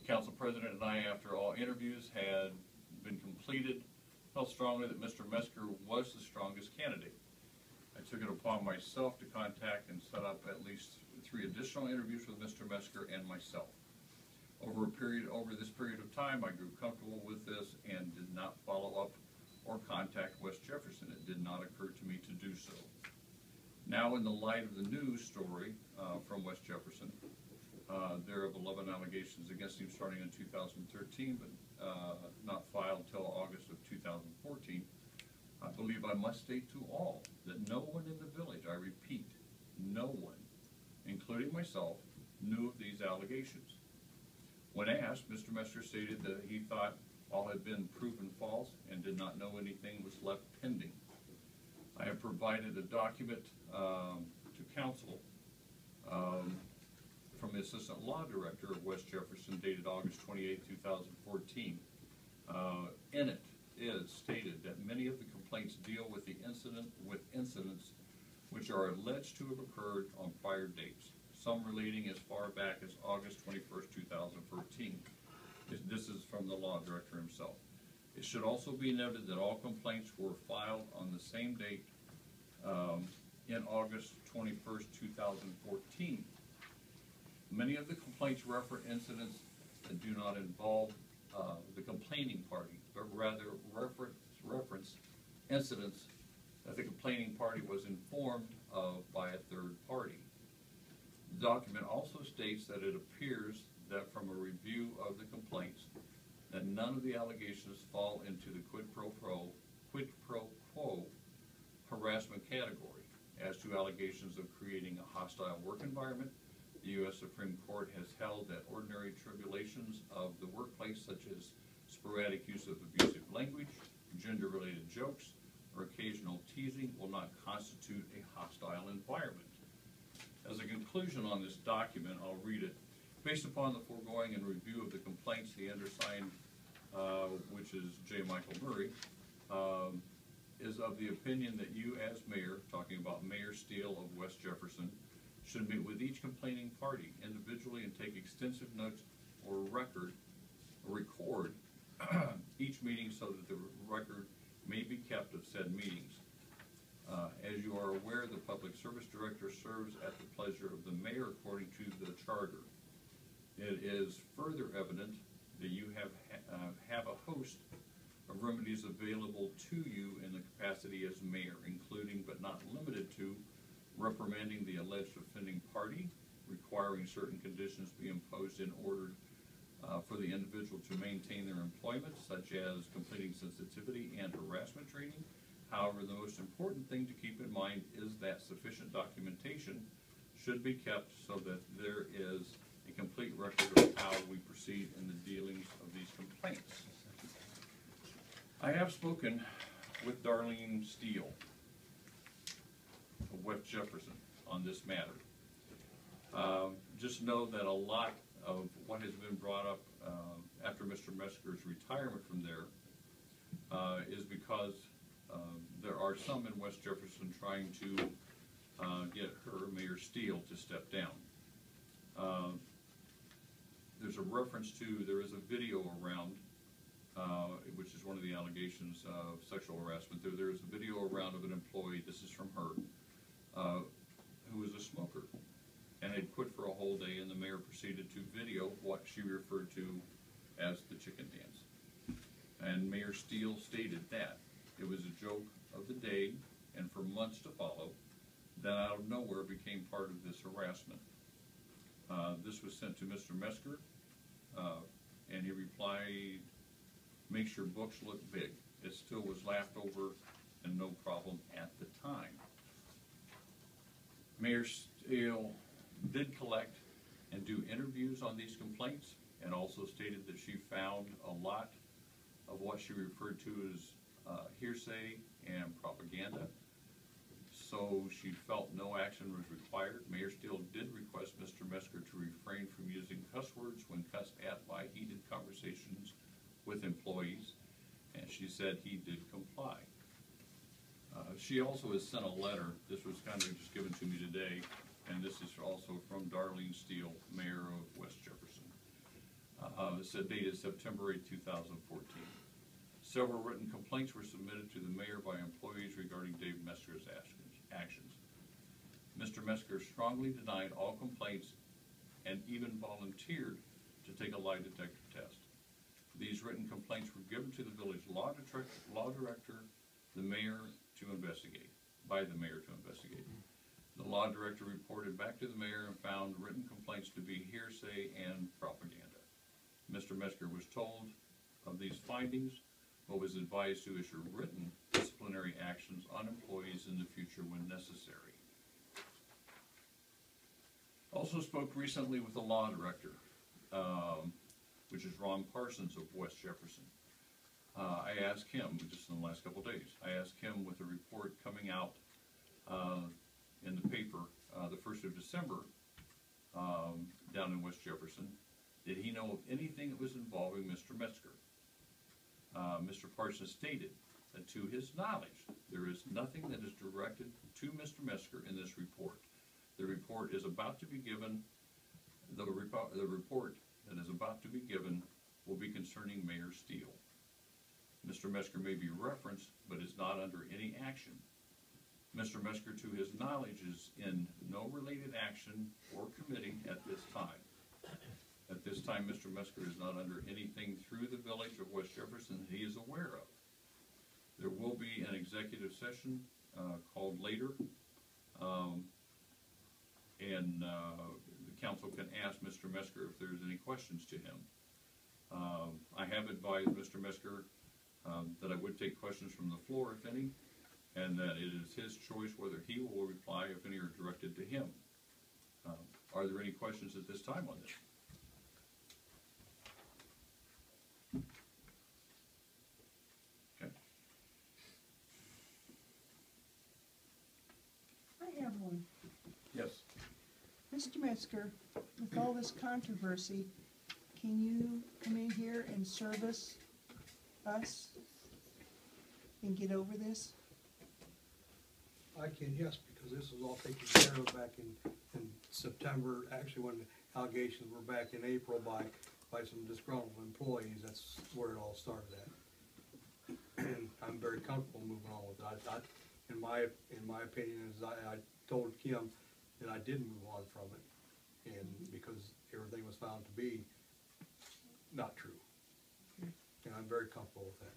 council president and I, after all interviews had been completed, felt strongly that Mr. Metzger was the strongest candidate. I took it upon myself to contact and set up at least 3 additional interviews with Mr. Metzger and myself. Over this period of time, I grew comfortable with this and did not follow up or contact West Jefferson. It did not occur to me to do so. Now, in the light of the news story from West Jefferson, there are 11 allegations against him starting in 2013, but not filed until August of 2014. I believe I must state to all that no one in the village, I repeat, no one, including myself, knew of these allegations. When asked, Mr. Metzger stated that he thought all had been proven false and did not know anything was left pending. I have provided a document to council from the Assistant Law Director of West Jefferson dated August 28, 2014. In it is stated that many of the complaints deal with incidents which are alleged to have occurred on prior dates, some relating as far back as August 21st, 2014. This is from the Law Director himself. It should also be noted that all complaints were filed on the same date in August 21st, 2014. Many of the complaints refer incidents that do not involve the complaining party, but rather reference incidents that the complaining party was informed of by a third party. The document also states that it appears that from a review of the complaints that none of the allegations fall into the quid pro quo harassment category. As to allegations of creating a hostile work environment, the U.S. Supreme Court has held that ordinary tribulations of the workplace, such as sporadic use of abusive language, gender-related jokes, or occasional teasing, will not constitute a hostile environment. As a conclusion on this document, I'll read it. Based upon the foregoing and review of the complaints, the undersigned, which is J. Michael Murray, is of the opinion that you as mayor, talking about Mayor Steele of West Jefferson, should meet with each complaining party individually and take extensive notes or record each meeting so that the record may be kept of said meetings. As you are aware, the Public Service Director serves at the pleasure of the mayor according to the charter. It is further evident that you have a host of remedies available to you in the capacity as mayor, including but not limited to reprimanding the alleged offending party, requiring certain conditions be imposed in order for the individual to maintain their employment, such as completing sensitivity and harassment training. However, the most important thing to keep in mind is that sufficient documentation should be kept so that there is a complete record of how we proceed in the dealings of these complaints. I have spoken with Darlene Steele of West Jefferson on this matter. Just know that a lot of what has been brought up after Mr. Metzger's retirement from there is because there are some in West Jefferson trying to get her, Mayor Steele, to step down. There's a reference to, there is a video around, which is one of the allegations of sexual harassment. There is a video around of an employee, this is from her, who was a smoker and had quit for a whole day, and the mayor proceeded to video what she referred to as the chicken dance. And Mayor Steele stated that it was a joke of the day, and for months to follow, that out of nowhere became part of this harassment. This was sent to Mr. Metzger, and he replied, "Makes your books look big." It still was laughed over and no problem at the time. Mayor Steele did collect and do interviews on these complaints, and also stated that she found a lot of what she referred to as hearsay and propaganda, so she felt no action was required. Mayor Steele did request Mr. Metzger to refrain from using cuss words when cussed at by heated conversations with employees, and she said he did comply. She also has sent a letter. This was kind of just given to me today, and this is also from Darlene Steele, Mayor of West Jefferson. dated September 8, 2014. Several written complaints were submitted to the mayor by employees regarding Dave Metzger's actions. Mr. Metzger strongly denied all complaints and even volunteered to take a lie detector test. These written complaints were given to the village law director, the mayor to investigate, by the mayor to investigate. The law director reported back to the mayor and found written complaints to be hearsay and propaganda. Mr. Metzger was told of these findings, but was advised to issue written disciplinary actions on employees in the future when necessary. Also spoke recently with the law director, which is Ron Parsons of West Jefferson. I asked him, just in the last couple of days, I asked him with a report coming out in the paper the 1st of December down in West Jefferson, did he know of anything that was involving Mr. Metzger? Mr. Parsons stated that to his knowledge, there is nothing that is directed to Mr. Metzger in this report. The report is about to be given, the report that is about to be given will be concerning Mayor Steele. Mr. Metzger may be referenced, but is not under any action. Mr. Metzger, to his knowledge, is in no related action or committee at this time. At this time, Mr. Metzger is not under anything through the village of West Jefferson that he is aware of. There will be an executive session called later, and the council can ask Mr. Metzger if there's any questions to him. I have advised Mr. Metzger that I would take questions from the floor, if any, and that it is his choice whether he will reply if any are directed to him. Are there any questions at this time on this? Okay. I have one. Yes. Mr. Metzger, with all this controversy, can you come in here and service us and get over this? I can, yes, because this was all taken care of back in September, actually when the allegations were back in April by some disgruntled employees. That's where it all started at. And I'm very comfortable moving on with it. In my opinion, is I told Kim that I did move on from it, and because everything was found to be not true. And I'm very comfortable with that.